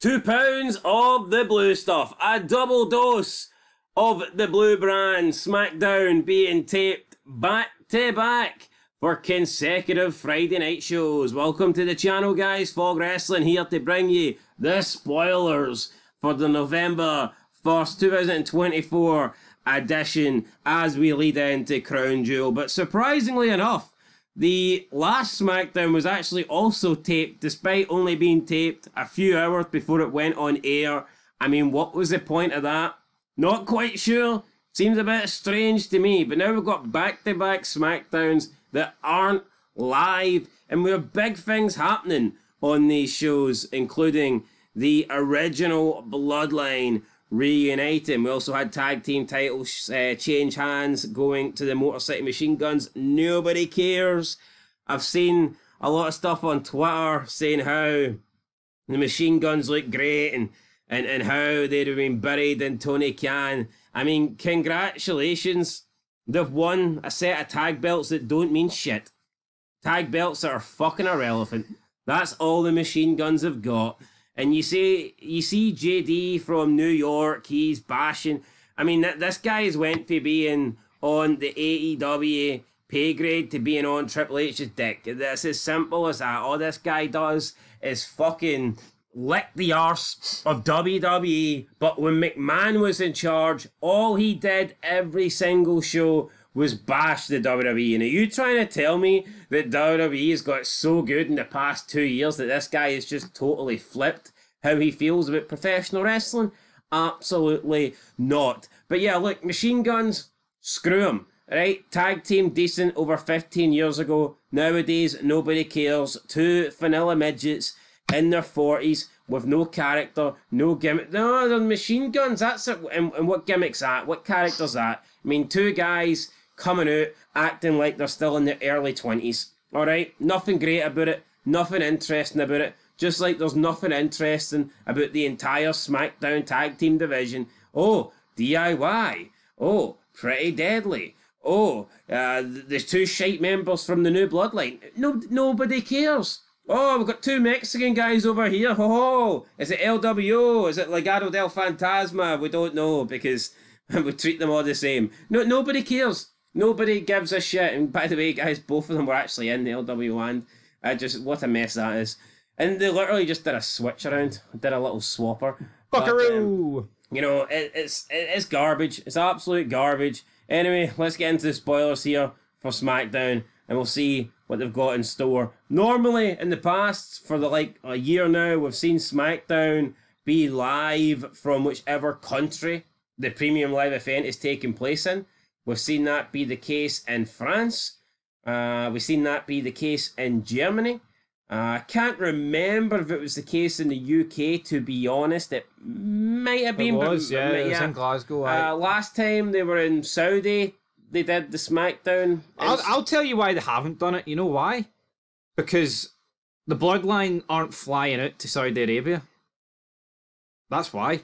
£2 of the blue stuff. A double dose of the blue brand Smackdown being taped back to back for consecutive Friday night shows. Welcome to the channel, guys. Fog Wrestling here to bring you the spoilers for the November 1st, 2024 edition as we lead into Crown Jewel. But surprisingly enough, the last SmackDown was actually also taped, despite only being taped a few hours before it went on air. I mean, what was the point of that? Not quite sure. Seems a bit strange to me. But now we've got back-to-back SmackDowns that aren't live, and we have big things happening on these shows, including the original Bloodline reuniting. We also had tag team titles change hands, going to the Motor City Machine Guns. Nobody cares. I've seen a lot of stuff on Twitter saying how the Machine Guns look great and how they'd have been buried in Tony Khan. I mean, congratulations. They've won a set of tag belts that don't mean shit. Tag belts that are fucking irrelevant. That's all the Machine Guns have got. And you see JD from New York, he's bashing. I mean, this guy has went from being on the AEW pay grade to being on Triple H's dick. That's as simple as that. All this guy does is fucking lick the arse of WWE. But when McMahon was in charge, all he did every single show was bash the WWE. And are you trying to tell me that WWE has got so good in the past 2 years that this guy is just totally flipped how he feels about professional wrestling? Absolutely not. But yeah, look, Machine Guns, screw them, right? Tag team decent over 15 years ago. Nowadays, nobody cares. Two vanilla midgets in their 40s with no character, no gimmick. No, they're Machine Guns. That's it. And what gimmick's that? What character's that? I mean, two guys coming out acting like they're still in their early 20s. All right? Nothing great about it. Nothing interesting about it. Just like there's nothing interesting about the entire SmackDown tag team division. Oh, DIY. Oh, Pretty Deadly. Oh, there's two shite members from the new Bloodline. Nobody cares. Oh, we've got two Mexican guys over here. Ho! Is it LWO? Is it Legado del Fantasma? We don't know because we treat them all the same. Nobody cares. Nobody gives a shit. And by the way, guys, both of them were actually in the LWO, and what a mess that is. And they literally just did a switch around, did a little swapper. Fuckaroo! You know, it's garbage. It's absolute garbage. Anyway, let's get into the spoilers here for SmackDown, and we'll see what they've got in store. Normally, in the past, for a year now, we've seen SmackDown be live from whichever country the premium live event is taking place in. We've seen that be the case in France. We've seen that be the case in Germany. I can't remember if it was the case in the UK, to be honest. It might have been. It was in Glasgow. Last time they were in Saudi, they did the SmackDown. I'll tell you why they haven't done it. You know why? Because the Bloodline aren't flying out to Saudi Arabia. That's why.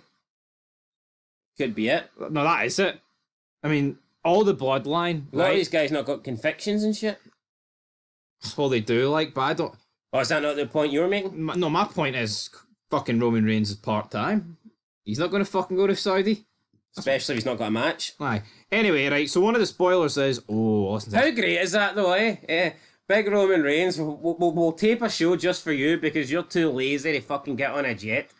Could be it. No, that is it. I mean, all the Bloodline. A lot of these guys not got convictions and shit. Well, they do, but I don't... Oh, is that not the point you were making? No, my point is fucking Roman Reigns is part-time. He's not going to fucking go to Saudi. Especially if he's not got a match. Aye. Anyway, right, so one of the spoilers is... Oh, listen to How great is that, though, eh? Big Roman Reigns, we'll tape a show just for you because you're too lazy to fucking get on a jet.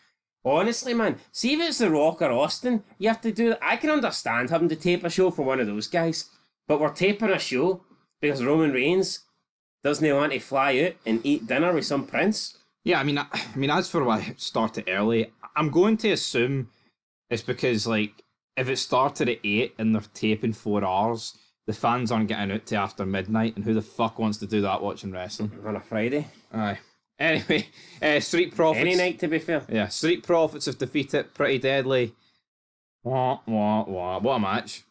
Honestly, man, see if it's The Rock or Austin, you have to do that. I can understand having to tape a show for one of those guys, but we're taping a show because Roman Reigns doesn't want to fly out and eat dinner with some prince. Yeah, I mean, as for why it started early, I'm going to assume it's because, if it started at 8 and they're taping 4 hours, the fans aren't getting out to after midnight, and who the fuck wants to do that watching wrestling? On a Friday. Aye. Anyway, Street Profits... Any night, to be fair. Yeah, Street Profits have defeated Pretty Deadly. What a match.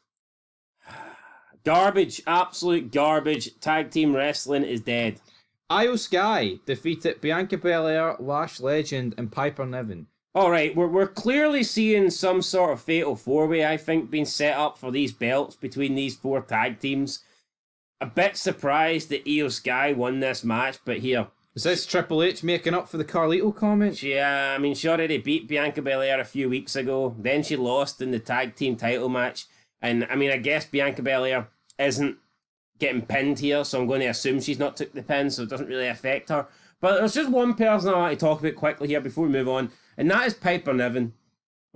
Garbage, absolute garbage. Tag team wrestling is dead. Io Sky defeated Bianca Belair, Lash Legend, and Piper Niven. Alright, we're clearly seeing some sort of fatal four-way, I think, being set up for these belts between these 4 tag teams. A bit surprised that Io Sky won this match, but here, Is this Triple H making up for the Carlito comment? She already beat Bianca Belair a few weeks ago. Then she lost in the tag team title match. And, I mean, I guess Bianca Belair isn't getting pinned here, so I'm going to assume she's not took the pin, so it doesn't really affect her. But there's just one person I want to talk about quickly here before we move on, and that is Piper Niven.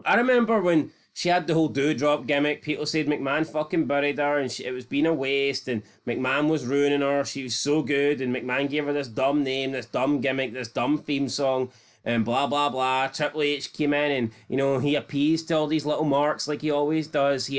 I remember when she had the whole Doudrop gimmick, people said McMahon fucking buried her, and it was being a waste, and McMahon was ruining her. She was so good, and McMahon gave her this dumb name, this dumb gimmick, this dumb theme song, and blah, blah, blah. Triple H came in, and, you know, he appeased to all these little marks like he always does.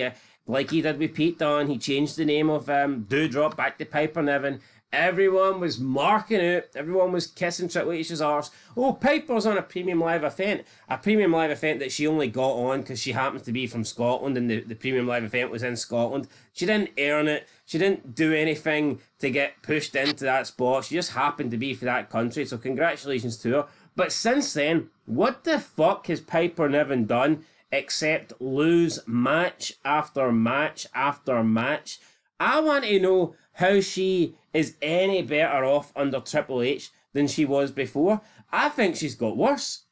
Like he did with Pete Dunne, he changed the name of Doudrop back to Piper Niven. Everyone was marking it. Everyone was kissing Triple H's arse. Oh, Piper's on a premium live event. A premium live event that she only got on because she happens to be from Scotland and the premium live event was in Scotland. She didn't earn it. She didn't do anything to get pushed into that spot. She just happened to be for that country, so congratulations to her. But since then, what the fuck has Piper Niven done except lose match after match after match? I want to know how she is any better off under Triple H than she was before. I think she's got worse.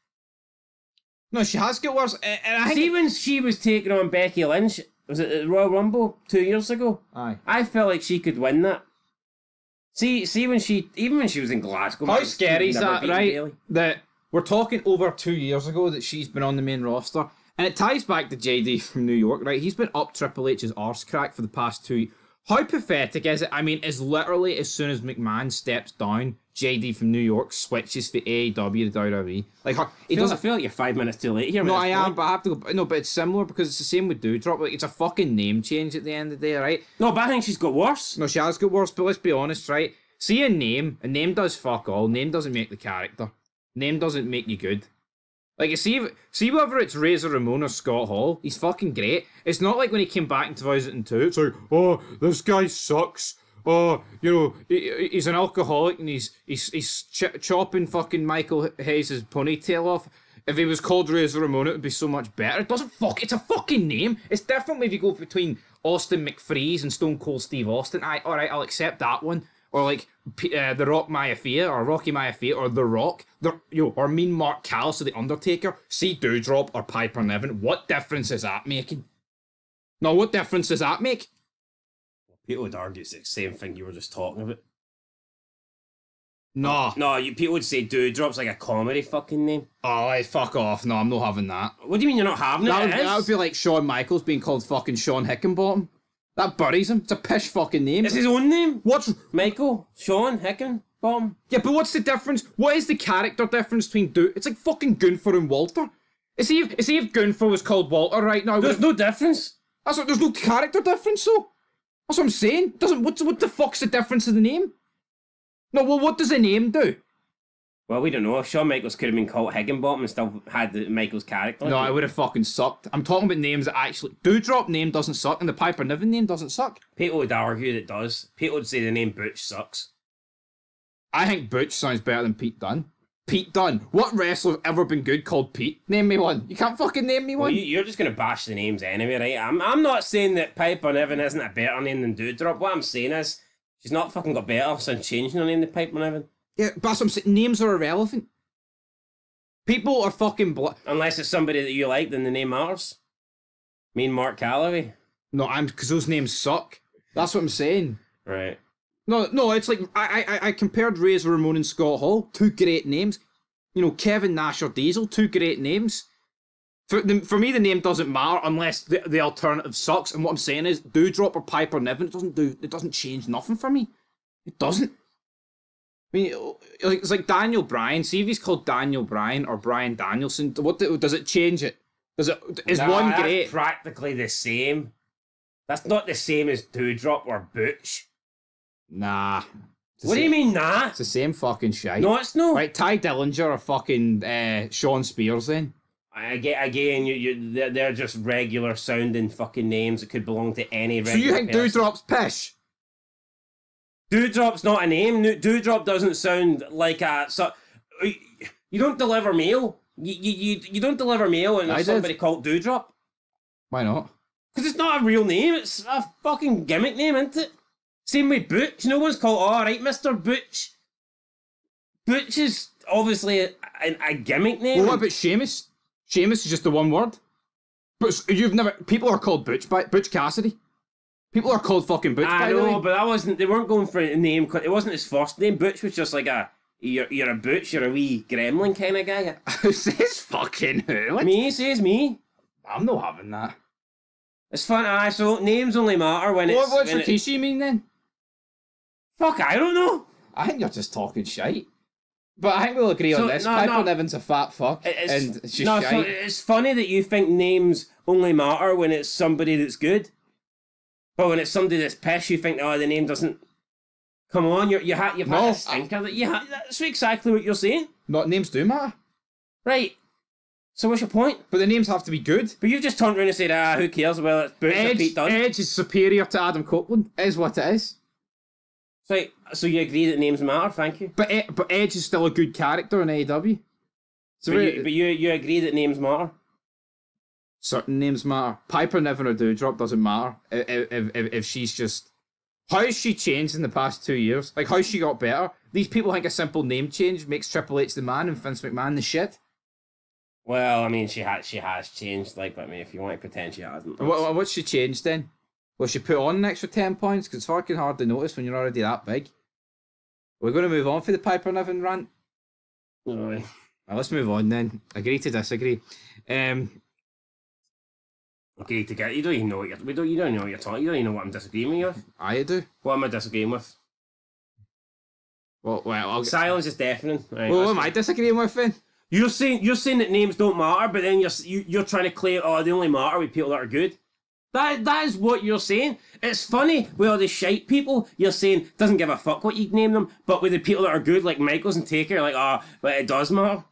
No, she has got worse. And I think See, when she was taking on Becky Lynch, was it at Royal Rumble 2 years ago? Aye. I felt like she could win that. See when even when she was in Glasgow. How man, scary is she never that, beat right? Bayley. That we're talking over 2 years ago that she's been on the main roster. And it ties back to JD from New York, right? He's been up Triple H's arse crack for the past 2 years. How pathetic is it? I mean, it's literally as soon as McMahon steps down, JD from New York switches from AEW to WWE. Like, I feel like you're 5 minutes too late here. No, with I this am, point. but I have to go. No, but it's similar because it's the same with Doudrop. Like, it's a fucking name change at the end of the day, right? No, but I think she's got worse. No, she has got worse, but let's be honest, right? See a name does fuck all. Name doesn't make the character. Name doesn't make you good. Like, see whether it's Razor Ramon or Scott Hall, he's fucking great. It's not like when he came back in 2002, it's like, oh, this guy sucks. Oh, you know, he's an alcoholic and he's chopping fucking Michael Hayes' ponytail off. If he was called Razor Ramon, it would be so much better. It doesn't it's a fucking name. It's different if you go between Austin McFreeze and Stone Cold Steve Austin. Alright, I'll accept that one. Or like The Rock Maifia, or Rocky Maifia, or The Rock, or Mean Mark Callis or The Undertaker. See Doudrop or Piper Niven. What difference is that making? No, what difference does that make? People would argue it's the same thing you were just talking about. No. No, people would say Doudrop's like a comedy fucking name. Oh, fuck off. No, I'm not having that. What do you mean you're not having it? That would be like Shawn Michaels being called fucking Sean Hickenbottom. That buries him. It's a pish fucking name. It's his own name. What's Michael? Sean Hickenbottom? Yeah, but what's the difference? What is the character difference between It's like fucking Gunther and Walter. See if Gunther was called Walter right now. There's no difference. There's no character difference, though. That's what I'm saying. What the fuck's the difference of the name? No, well, what does the name do? Well, we don't know. If Shawn Michaels could have been called Higginbottom and still had Michaels' character. No, it would have fucking sucked. I'm talking about names that actually... Doudrop name doesn't suck, and the Piper Niven name doesn't suck. People would argue that it does. People would say the name Butch sucks. I think Butch sounds better than Pete Dunne. Pete Dunne. What wrestler's ever been good called Pete? Name me one. You can't fucking name me one. Well, you're just going to bash the names anyway, right? I'm not saying that Piper Niven isn't a better name than Doudrop. What I'm saying is, she's not fucking got better since changing her name to Piper Niven. Yeah, but that's what I'm saying. Names are irrelevant. People are fucking... Unless it's somebody that you like, then the name matters. Mean Mark Calloway? No, because those names suck. That's what I'm saying. Right. No, it's like... I compared Razor Ramon and Scott Hall. Two great names. You know, Kevin Nash or Diesel. Two great names. For me, the name doesn't matter unless the alternative sucks. And what I'm saying is, Doudrop or Piper Niven, it doesn't change nothing for me. It doesn't. I mean, it's like Daniel Bryan. See if he's called Daniel Bryan or Bryan Danielson. Does it change it? Is one great? That's practically the same. That's not the same as Doudrop or Butch. Nah. What do you mean, nah? It's the same fucking shite. No, it's not. Right, Ty Dillinger or fucking Sean Spears then. Again, they're just regular sounding fucking names that could belong to any regular So you think person. Doudrop's pish? Doudrop's not a name. Doudrop doesn't sound like a... So, you don't deliver mail. You don't deliver mail and there's somebody called Doudrop. Why not? Because it's not a real name. It's a fucking gimmick name, isn't it? Same with Butch. No one's called, all right, Mr. Butch. Butch is obviously a gimmick name. Well, what about Sheamus? Sheamus is just the one word. But you've never... People are called Butch Cassidy. People are called fucking Butch, by the way. I know, but that wasn't... They weren't going for a name... It wasn't his first name. Butch was just like a... You're a Butch, you're a wee gremlin kind of guy. Who says fucking who? Me says me. I'm not having that. It's fun, so names only matter when it's... What's Rikishi mean then? Fuck, I don't know. I think you're just talking shite. But I think we'll agree on this. Piper Niven's a fat fuck, and it's just shite. So it's funny that you think names only matter when it's somebody that's good. But when it's somebody that's piss, you think, oh, the name doesn't... Come on, you've had a stinker. That's exactly what you're saying. Names do matter. Right. So what's your point? But the names have to be good. But you've just turned around and said, who cares? Well, it's Butch or Pete Dunne. Edge is superior to Adam Copeland, is what it is. So you agree that names matter, thank you. But Edge is still a good character in AEW. So but you agree that names matter? Certain names matter. Piper Niven or Doudrop doesn't matter. If she's just... How has she changed in the past 2 years? Like, how's she got better? These people think a simple name change makes Triple H the man and Vince McMahon the shit. Well, I mean, she has changed, like, but I mean, if you want to pretend she hasn't. What's she changed then? Will she put on an extra 10 points? Because it's fucking hard to notice when you're already that big. We're going to move on for the Piper Niven rant. No way. Well, let's move on then. Agree to disagree. Okay, to get you don't even know what you don't even know what you're talking. You don't even know what I'm disagreeing with. I do. What am I disagreeing with? Well, silence is deafening. Right, what am I disagreeing with then? You're saying that names don't matter, but then you're trying to claim they only matter with people that are good. That is what you're saying. It's funny with all the shite people. You're saying doesn't give a fuck what you name them, but with the people that are good, like Michaels and Taker, you're like but it does matter.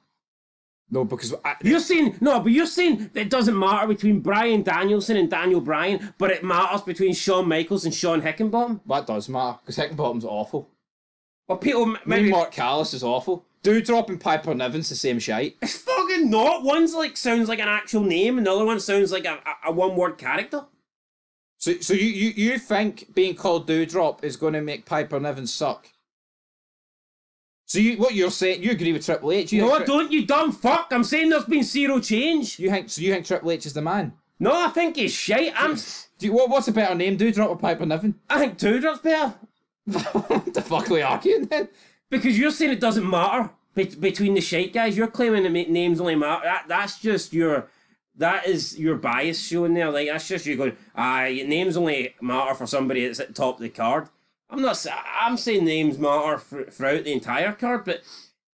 No, because you're saying that it doesn't matter between Bryan Danielson and Daniel Bryan, but it matters between Shawn Michaels and Sean Hickenbottom. That does matter because Hickenbottom's awful. Well, people maybe Mark Callis is awful. Doudrop and Piper Niven's the same shite. It's fucking not. One's like sounds like an actual name, and the other one sounds like a one-word character. So you think being called Doudrop is going to make Piper Niven suck? So what you're saying, you agree with Triple H? No, don't, you dumb fuck. I'm saying there's been zero change. You think Triple H is the man? No, I think he's shite. What's a better name, Doudrop or Piper Niven? I think Doudrop's better. What the fuck are we arguing then? Because you're saying it doesn't matter between the shite guys. You're claiming that names only matter. That's just that is your bias showing there. Like, that's just you going, names only matter for somebody that's at the top of the card. I'm saying names matter throughout the entire card, but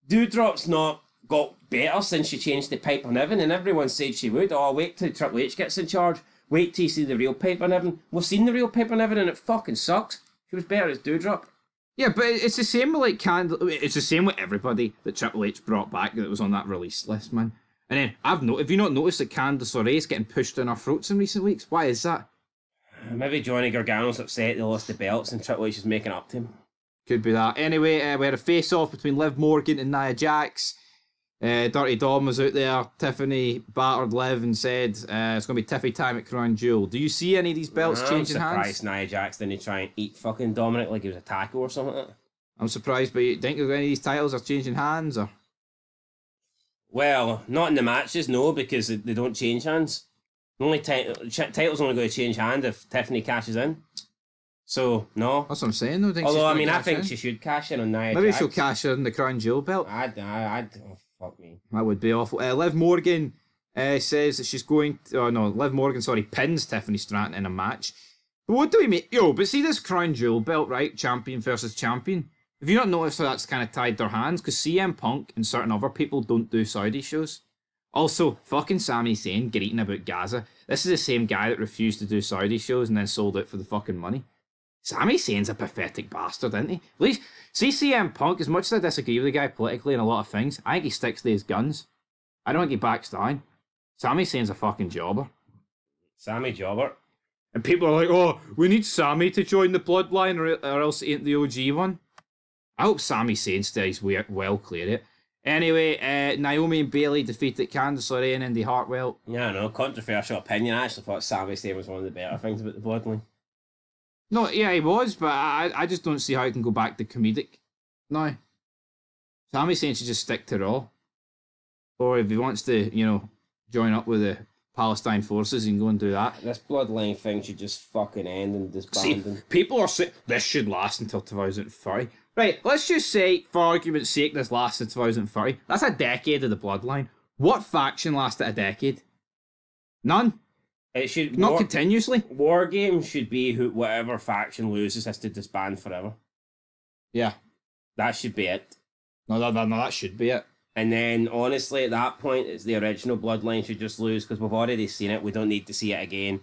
Doudrop's not got better since she changed to Piper Niven, and everyone said she would. Oh, wait till Triple H gets in charge. Wait till you see the real Piper Niven. We've seen the real Piper Niven, and it fucking sucks. She was better as Doudrop. Yeah, but it's the same with it's the same with everybody that Triple H brought back that was on that release list, man. And then have you not noticed that Candice LeRae is getting pushed down our throats in recent weeks? Why is that? Maybe Johnny Gargano's upset they lost the belts and Triple H is making up to him. Could be that. Anyway, we had a face-off between Liv Morgan and Nia Jax. Dirty Dom was out there. Tiffany battered Liv and said it's going to be Tiffy time at Crown Jewel. Do you see any of these belts changing hands? I'm surprised Nia Jax didn't try and eat fucking Dominic like he was a taco or something like that. I'm surprised, but you think any of these titles are changing hands? Or? Well, not in the matches, no, because they don't change hands. Only title's only going to change hand if Tiffany cashes in. So, no. That's what I'm saying, though. Although, I mean, I think she should cash in on Nia Jax. Maybe she'll cash in the Crown Jewel belt. Oh, fuck me. That would be awful. Liv Morgan says that she's going to... Oh, no, Liv Morgan, pins Tiffany Stratton in a match. But what do we make... But see this Crown Jewel belt, right? Champion versus champion. Have you not noticed how that's kind of tied their hands? Because CM Punk and certain other people don't do Saudi shows. Also, fucking Sami Zayn greeting about Gaza. This is the same guy that refused to do Saudi shows and then sold out for the fucking money. Sami Zayn's a pathetic bastard, isn't he? At least, see CM Punk, as much as I disagree with the guy politically and a lot of things, I think he sticks to his guns. I don't think he backs down. Sami Zayn's a fucking jobber. Sammy jobber. And people are like, oh, we need Sammy to join the Bloodline or else it ain't the OG one. I hope Sami Zayn stays well clear it. Anyway, Naomi and Bayley defeated Candice LeRae and Indy Hartwell. Yeah, no, controversial opinion. I actually thought Sami Zayn was one of the better things about the Bloodline. No, yeah, he was, but I just don't see how he can go back to comedic. No. Sammy's saying should just stick to Raw. Or if he wants to, join up with the Palestine forces, he can go and do that. This Bloodline thing should just fucking end and disband. See, people are saying this should last until 2030. Right, let's just say, for argument's sake, this lasts until 2030. That's a decade of the Bloodline. What faction lasted a decade? None. It should not continuously. War Games should be whatever faction loses has to disband forever. Yeah. That should be it. No, that should be it. And then, honestly, at that point, it's the original Bloodline should just lose because we've already seen it. We don't need to see it again.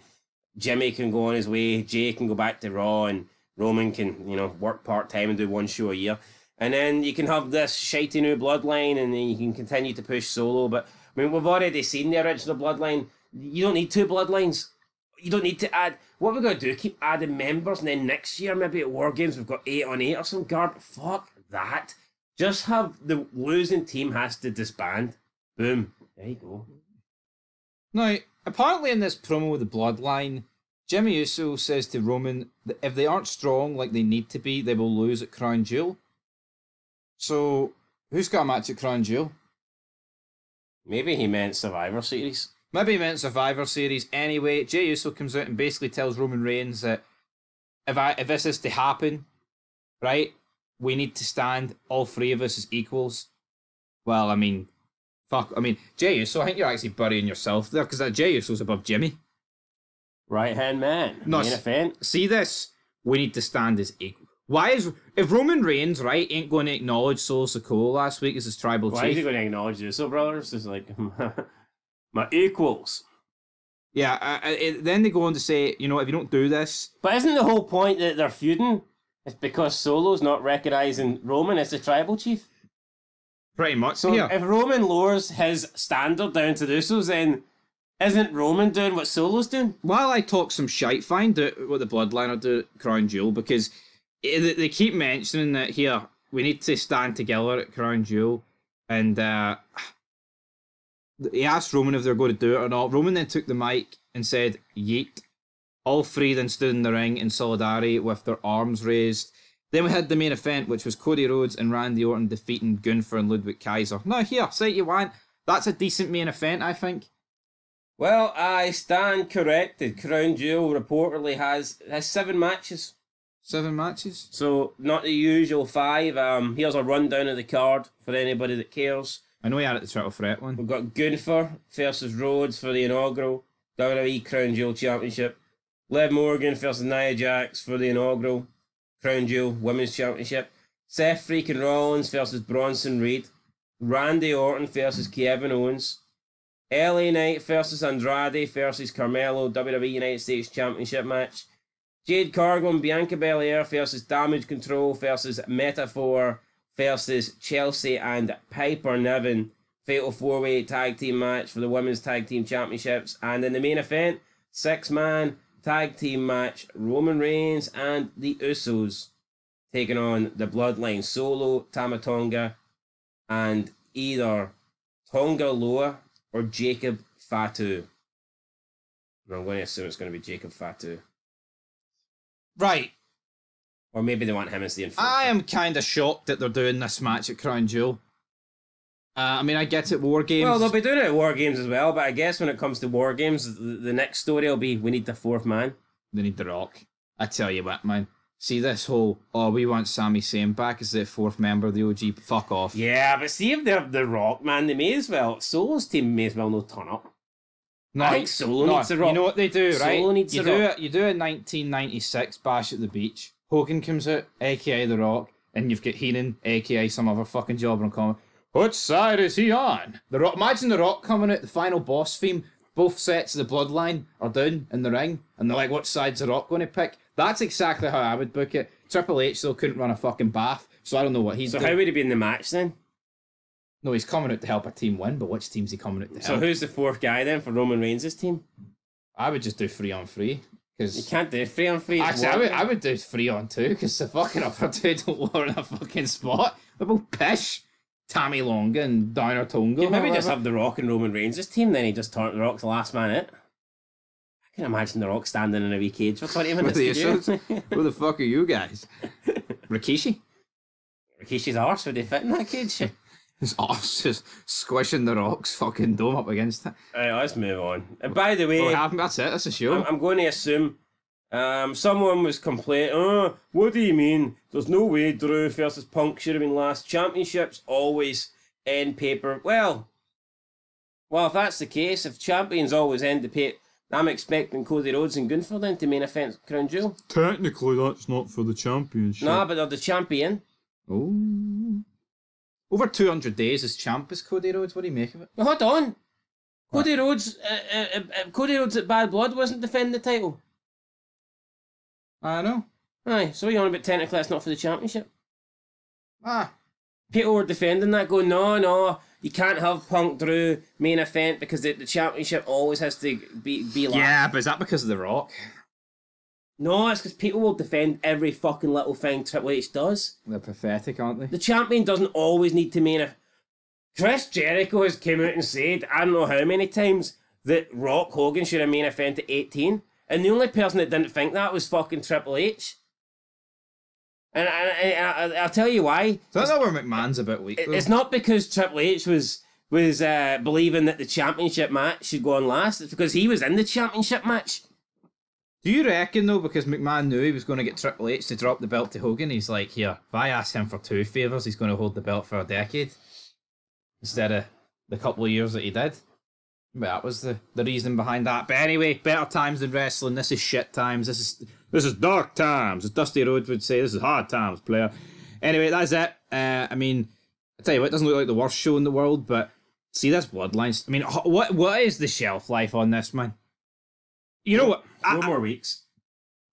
Jimmy can go on his way. Jay can go back to Raw, and Roman can, work part-time and do one show a year. And then you can have this shitey new Bloodline, and then you can continue to push Solo. But, I mean, we've already seen the original Bloodline. You don't need two Bloodlines. You don't need to add... What we're going to do, keep adding members, and then next year, maybe at War Games, we've got 8 on 8 or some garbage. Fuck that. Just have the losing team has to disband. Boom. There you go. Now, apparently in this promo with the Bloodline, Jimmy Uso says to Roman that if they aren't strong like they need to be, they will lose at Crown Jewel. So, who's got a match at Crown Jewel? Maybe he meant Survivor Series. Maybe he meant Survivor Series. Anyway, Jey Uso comes out and basically tells Roman Reigns that if this is to happen, right, we need to stand, all three of us, as equals. Well, I mean, fuck. I mean, Jey Uso, I think you're actually burying yourself there, because Jey Uso's above Jimmy. Right-hand man. No, main event. See this? We need to stand as equal. If Roman Reigns, right, ain't going to acknowledge Solo Sikoa last week as his tribal chief? Why is he going to acknowledge the Uso brothers? It's like, my equals. Yeah, then they go on to say, if you don't do this... But isn't the whole point that they're feuding? It's because Solo's not recognising Roman as the tribal chief. Pretty much, so yeah. If Roman lowers his standard down to the Usos, then isn't Roman doing what Solo's doing? While I talk some shite, find out what the Bloodline are doing at Crown Jewel, because they keep mentioning that here, we need to stand together at Crown Jewel, and he asked Roman if they're going to do it or not. Roman then took the mic and said, yeet. All three then stood in the ring in solidarity with their arms raised. Then we had the main event, which was Cody Rhodes and Randy Orton defeating Gunther and Ludwig Kaiser. Now here, say what you want. That's a decent main event, I think. Well, I stand corrected. Crown Jewel reportedly has 7 matches. 7 matches? So, not the usual 5. Here's a rundown of the card for anybody that cares. I know you had it the Triple Threat one. We've got Gunther versus Rhodes for the inaugural WWE Crown Jewel Championship. Liv Morgan versus Nia Jax for the inaugural Crown Jewel Women's Championship. Seth freaking Rollins versus Bronson Reed. Randy Orton versus Kevin Owens. LA Knight versus Andrade versus Carmelo WWE United States Championship match. Jade Cargill and Bianca Belair versus Damage Control versus Metaphor versus Chelsea and Piper Niven. Fatal 4-way tag team match for the Women's Tag Team Championships. And in the main event, 6-man tag team match, Roman Reigns and the Usos taking on the Bloodline, Solo, Tama Tonga, and either Tonga Loa or Jacob Fatu. I'm going to assume it's going to be Jacob Fatu. Right. Or maybe they want him as the enforcer. I am kind of shocked that they're doing this match at Crown Jewel. I mean, I get it, War Games. Well, they'll be doing it at War Games as well, but I guess when it comes to War Games, the next story will be, we need the 4th man. They need The Rock. I tell you what, man. See this whole, we want Sami Zayn back as the 4th member of the OG. Fuck off. Yeah, but see if they're The Rock, man, they may as well. Solo's team may as well not turn up. No, I think Solo needs The Rock. You know what they do, right? Solo needs you The Rock. You do a 1996 Bash at the Beach. Hogan comes out, a.k.a. The Rock, and you've got Heenan, a.k.a. some other fucking jobber on comment. What side is he on? The Rock. Imagine The Rock coming out, the final boss theme. Both sets of the Bloodline are down in the ring, and they're like, what side's The Rock going to pick? That's exactly how I would book it. Triple H, though, couldn't run a fucking bath, so I don't know what he's doing. So how would he be in the match then? No, he's coming out to help a team win, but which team's he coming out to help? So who's the 4th guy then for Roman Reigns' team? I would just do 3-on-3. You can't do 3-on-3. Actually, I would do 3-on-2, because the fucking other two don't warrant a fucking spot. They're both pish. Tammy Longa and Downer Tonga. Yeah, maybe just have The Rock and Roman Reigns' team, then he just turned The Rock's the last man out. I can imagine The Rock standing in a wee cage for 20 minutes. Who the fuck are you guys? Rikishi? Rikishi's arse, would he fit in that cage? His arse just squishing the Rock's fucking dome up against it. Right, let's move on. And by the way, That's it. That's a show. I'm going to assume someone was complaining, oh, what do you mean? There's no way Drew versus Punk should have been last. Championships always end paper. Well, if that's the case, if champions always end the paper, I'm expecting Cody Rhodes and Gunther then to main event Crown Jewel. Technically, that's not for the championship. Nah, but they're the champion. Oh. Over 200 days as champ is Cody Rhodes. What do you make of it? Well, hold on. Cody Rhodes at Bad Blood wasn't defending the title. I know. Aye, so you're on about technically that's not for the championship. Ah. People were defending that, going, no, you can't have Punk Drew main event because the championship always has to be last. Yeah, but is that because of The Rock? No, it's because people will defend every fucking little thing Triple H does. They're pathetic, aren't they? The champion doesn't always need to main event. Chris Jericho has come out and said, I don't know how many times, that Rock Hogan should have main event at 18. And the only person that didn't think that was fucking Triple H. And I'll tell you why. So that's not where McMahon's a bit weak, though. It's not because Triple H was believing that the championship match should go on last. It's because he was in the championship match. Do you reckon, though, because McMahon knew he was going to get Triple H to drop the belt to Hogan, he's like, here, if I ask him for 2 favours, he's going to hold the belt for a decade? Instead of the couple of years that he did? But that was the reason behind that. But anyway, better times than wrestling. This is shit times. This is dark times. As Dusty Rhodes would say, this is hard times, player. Anyway, that's it. I mean, I tell you what, it doesn't look like the worst show in the world, but see this Bloodline. I mean, what is the shelf life on this, man? You know what? 4 more weeks.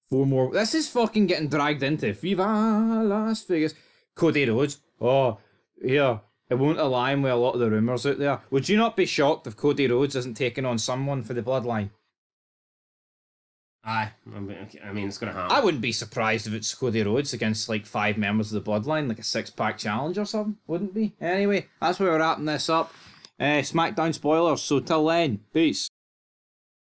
4 more. This is fucking getting dragged into Viva Las Vegas. Cody Rhodes. Oh, yeah. It won't align with a lot of the rumours out there. Would you not be shocked if Cody Rhodes isn't taking on someone for the Bloodline? Aye. I mean, it's going to happen. I wouldn't be surprised if it's Cody Rhodes against like 5 members of the Bloodline, like a 6-pack challenge or something. Wouldn't be. Anyway, that's where we're wrapping this up. SmackDown spoilers. So till then, peace.